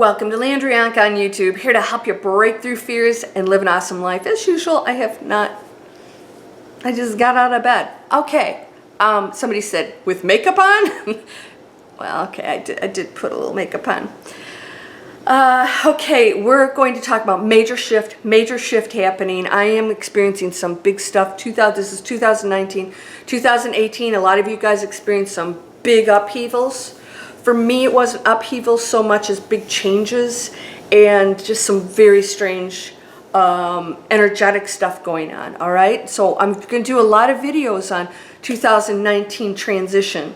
Welcome to Landria Onkka on YouTube, here to help you break through fears and live an awesome life. As usual, I just got out of bed. Okay, somebody said, with makeup on? Well, okay, I did put a little makeup on. Okay, we're going to talk about major shift happening. I am experiencing some big stuff. This is 2019. 2018, a lot of you guys experienced some big upheavals. For me, it wasn't upheaval so much as big changes and just some very strange energetic stuff going on, all right? So I'm going to do a lot of videos on 2019 transition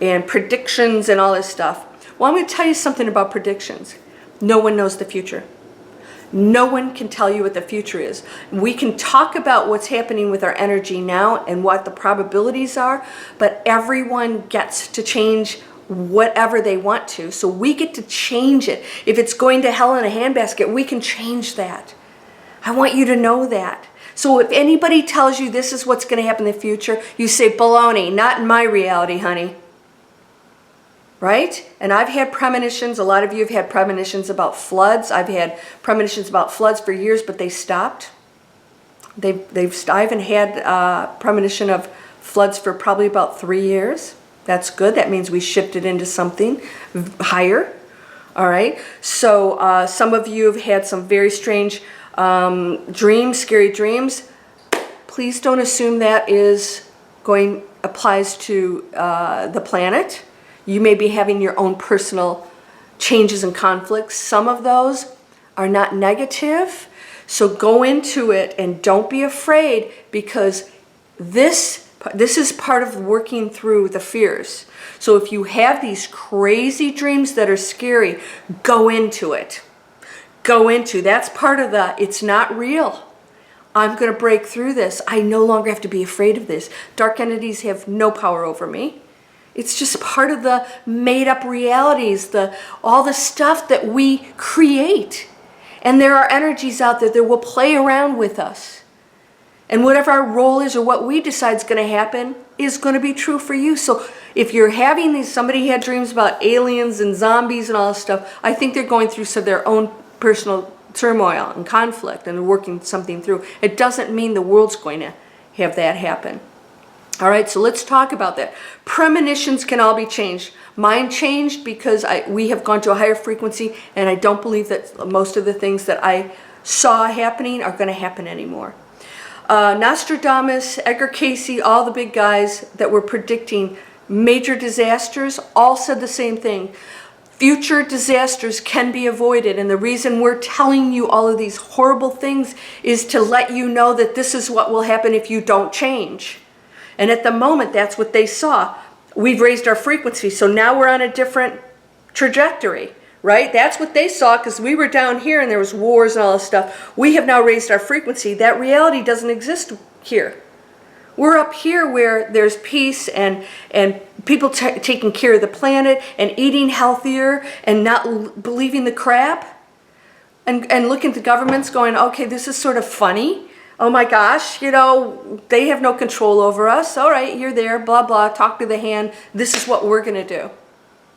and predictions and all this stuff. Well, I'm going to tell you something about predictions. No one knows the future. No one can tell you what the future is. We can talk about what's happening with our energy now and what the probabilities are, but everyone gets to change whatever they want to. So we get to change it. If it's going to hell in a handbasket, we can change that. I want you to know that. So if anybody tells you this is what's going to happen in the future, you say, baloney, not in my reality, honey. Right? And I've had premonitions. A lot of you have had premonitions about floods. I've had premonitions about floods for years, but they stopped. I haven't had premonition of floods for probably about 3 years. That's good. That means we shifted into something higher. All right. So some of you have had some very strange dreams, scary dreams. Please don't assume that applies to the planet. You may be having your own personal changes and conflicts. Some of those are not negative. So go into it and don't be afraid, because this is part of working through the fears. So if you have these crazy dreams that are scary, go into it. That's part of it's not real. I'm going to break through this. I no longer have to be afraid of this. Dark entities have no power over me. It's just part of the made-up realities, all the stuff that we create. And there are energies out there that will play around with us. And whatever our role is or what we decide is going to happen is going to be true for you. So if you're having these, somebody had dreams about aliens and zombies and all this stuff, I think they're going through some of their own personal turmoil and conflict and working something through. It doesn't mean the world's going to have that happen. All right, so let's talk about that. Premonitions can all be changed. Mine changed because we have gone to a higher frequency, and I don't believe that most of the things that I saw happening are going to happen anymore. Nostradamus, Edgar Cayce, all the big guys that were predicting major disasters all said the same thing. Future disasters can be avoided, and the reason we're telling you all of these horrible things is to let you know that this is what will happen if you don't change. And at the moment, that's what they saw. We've raised our frequency, so now we're on a different trajectory, right? That's what they saw, because we were down here and there was wars and all this stuff. We have now raised our frequency. That reality doesn't exist here. We're up here where there's peace and people taking care of the planet and eating healthier and not believing the crap. And looking at the governments going, okay, this is sort of funny. Oh my gosh, they have no control over us. All right, you're there, blah, blah, talk to the hand. This is what we're going to do.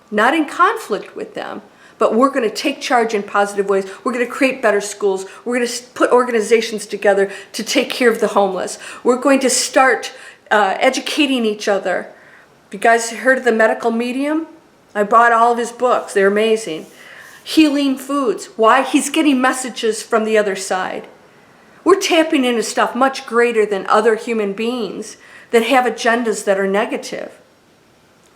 Not in conflict with them, but we're going to take charge in positive ways. We're going to create better schools. We're going to put organizations together to take care of the homeless. We're going to start educating each other. You guys heard of the medical medium? I bought all of his books. They're amazing. Healing foods. Why? He's getting messages from the other side. We're tapping into stuff much greater than other human beings that have agendas that are negative,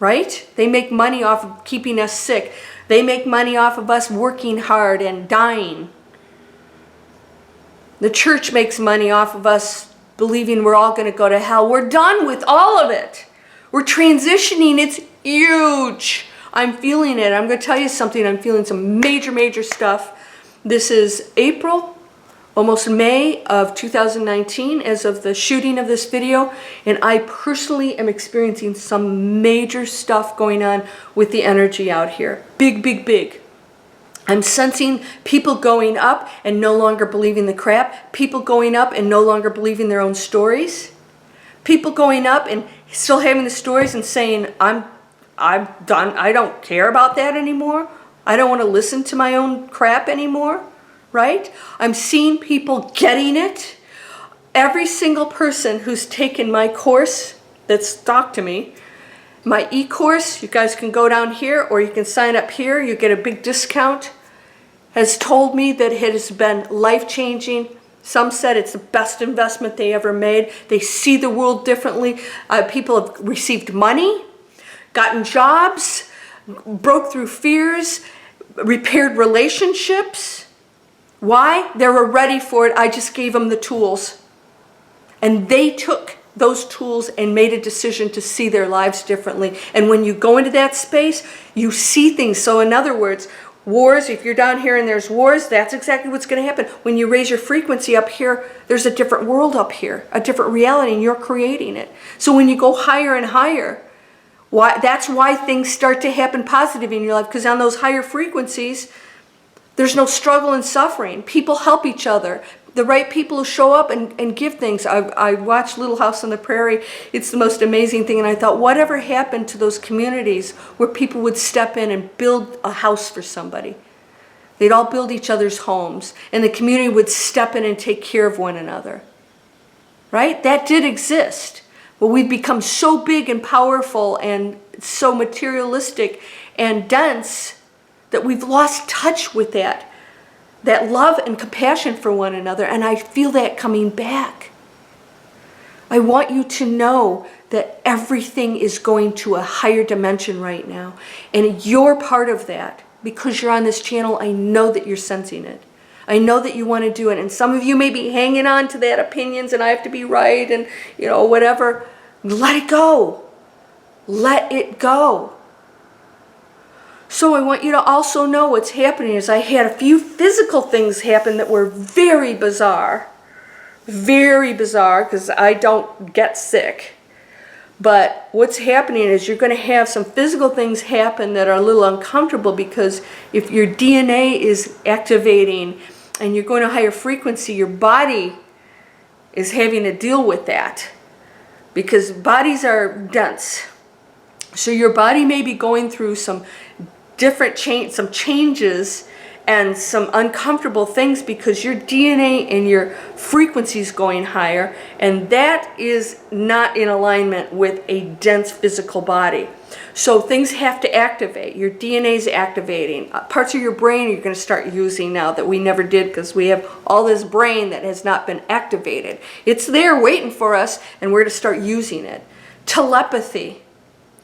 right? They make money off of keeping us sick. They make money off of us working hard and dying. The church makes money off of us believing we're all going to go to hell. We're done with all of it. We're transitioning. It's huge. I'm feeling it. I'm going to tell you something. I'm feeling some major stuff. This is April. Almost May of 2019 as of the shooting of this video, and I personally am experiencing some major stuff going on with the energy out here. Big. I'm sensing people going up and no longer believing the crap, people going up and no longer believing their own stories, people going up and still having the stories and saying, I'm done, I don't care about that anymore. I don't want to listen to my own crap anymore, right? I'm seeing people getting it. Every single person who's taken my course that's talked to me, my e-course, you guys can go down here or you can sign up here, you get a big discount, has told me that it has been life-changing. Some said it's the best investment they ever made. They see the world differently. People have received money, gotten jobs, broke through fears, repaired relationships. Why? They were ready for it. I just gave them the tools. And they took those tools and made a decision to see their lives differently. And when you go into that space, you see things. So in other words, wars, if you're down here and there's wars, that's exactly what's going to happen. When you raise your frequency up here, there's a different world up here, a different reality, and you're creating it. So when you go higher and higher, that's why things start to happen positive in your life, because on those higher frequencies, there's no struggle and suffering. People help each other. The right people who show up and give things. I watched Little House on the Prairie. It's the most amazing thing. And I thought, whatever happened to those communities where people would step in and build a house for somebody? They'd all build each other's homes. And the community would step in and take care of one another. Right? That did exist. But we've become so big and powerful and so materialistic and dense that we've lost touch with that love and compassion for one another, and I feel that coming back. I want you to know that everything is going to a higher dimension right now, and you're part of that. Because you're on this channel, I know that you're sensing it. I know that you want to do it, and some of you may be hanging on to that opinions, and I have to be right, and whatever. Let it go. Let it go. So I want you to also know what's happening is I had a few physical things happen that were very bizarre. Very bizarre, because I don't get sick. But what's happening is you're going to have some physical things happen that are a little uncomfortable, because if your DNA is activating and you're going to higher frequency, your body is having to deal with that. Because bodies are dense. So your body may be going through some some changes and some uncomfortable things because your DNA and your frequency is going higher, and that is not in alignment with a dense physical body. So things have to activate. Your DNA is activating. Parts of your brain you're going to start using now that we never did, because we have all this brain that has not been activated. It's there waiting for us, and we're going to start using it. Telepathy.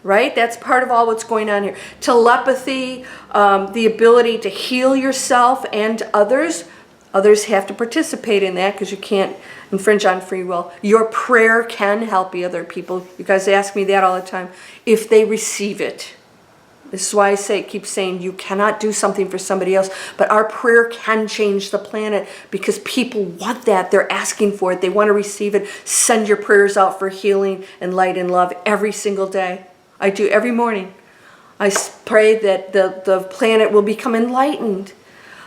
Right? That's part of all what's going on here. Telepathy, the ability to heal yourself and others. Others have to participate in that because you can't infringe on free will. Your prayer can help the other people. You guys ask me that all the time. If they receive it. This is why I keep saying you cannot do something for somebody else, but our prayer can change the planet because people want that. They're asking for it. They want to receive it. Send your prayers out for healing and light and love every single day. I do every morning. I pray that the planet will become enlightened.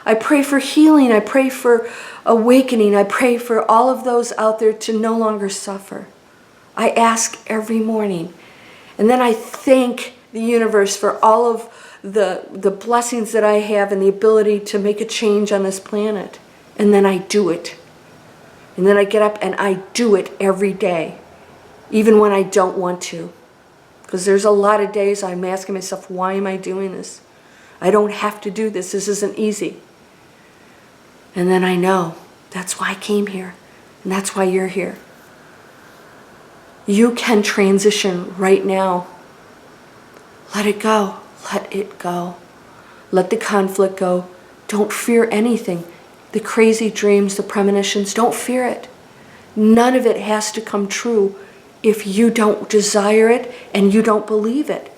I pray for healing. I pray for awakening. I pray for all of those out there to no longer suffer. I ask every morning. And then I thank the universe for all of the blessings that I have and the ability to make a change on this planet. And then I do it. And then I get up and I do it every day, even when I don't want to. Because there's a lot of days I'm asking myself, why am I doing this? I don't have to do this. This isn't easy. And then I know that's why I came here. And that's why you're here. You can transition right now. Let it go. Let it go. Let the conflict go. Don't fear anything. The crazy dreams, the premonitions, don't fear it. None of it has to come true if you don't desire it and you don't believe it.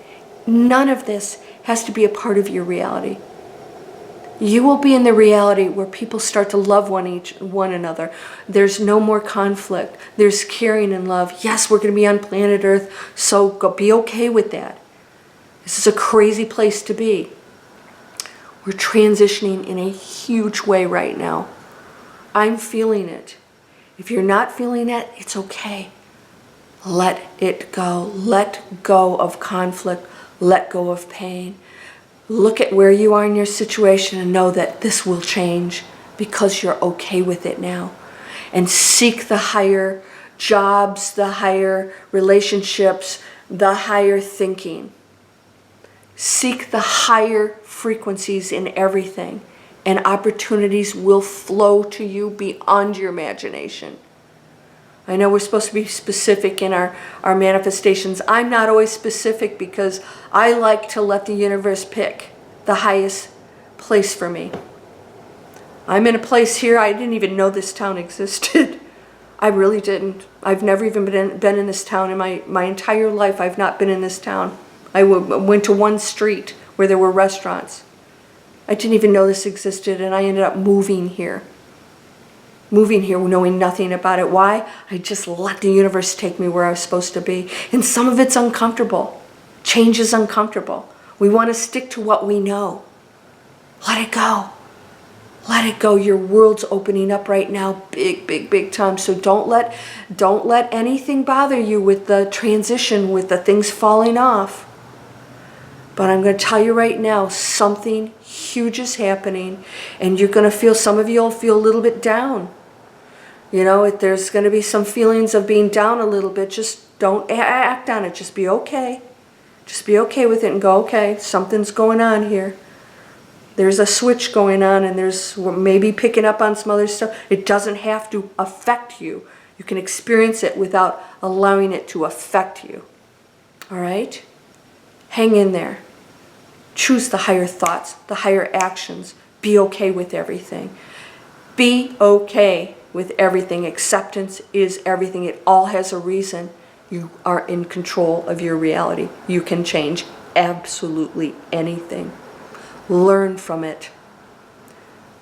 None of this has to be a part of your reality. You will be in the reality where people start to love one another. There's no more conflict. There's caring and love. Yes, we're going to be on planet Earth, so be okay with that. This is a crazy place to be. We're transitioning in a huge way right now. I'm feeling it. If you're not feeling it, it's okay. Let it go. Let go of conflict. Let go of pain. Look at where you are in your situation and know that this will change because you're okay with it now. And seek the higher jobs, the higher relationships, the higher thinking. Seek the higher frequencies in everything, and opportunities will flow to you beyond your imagination. I know we're supposed to be specific in our manifestations. I'm not always specific because I like to let the universe pick the highest place for me. I'm in a place here, I didn't even know this town existed. I really didn't. I've never even been in this town in my entire life. I've not been in this town. I went to one street where there were restaurants. I didn't even know this existed, and I ended up moving here. Moving here knowing nothing about it. Why? I just let the universe take me where I was supposed to be. And some of it's uncomfortable. Change is uncomfortable. We want to stick to what we know. Let it go. Let it go. Your world's opening up right now, big, big, big time. So don't let anything bother you with the transition, with the things falling off. But I'm going to tell you right now, something huge is happening, and you're going to feel, some of you will feel a little bit down. You know, there's going to be some feelings of being down a little bit. Just don't act on it. Just be okay. Just be okay with it and go, okay, something's going on here. There's a switch going on, and there's maybe picking up on some other stuff. It doesn't have to affect you. You can experience it without allowing it to affect you. All right? Hang in there. Choose the higher thoughts, the higher actions. Be okay with everything. Be okay with everything. Acceptance is everything. It all has a reason. You are in control of your reality. You can change absolutely anything. Learn from it.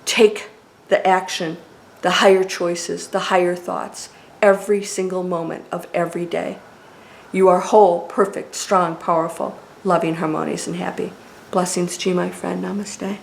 Take the action, the higher choices, the higher thoughts, every single moment of every day. You are whole, perfect, strong, powerful, loving, harmonious, and happy. Blessings to you, my friend. Namaste.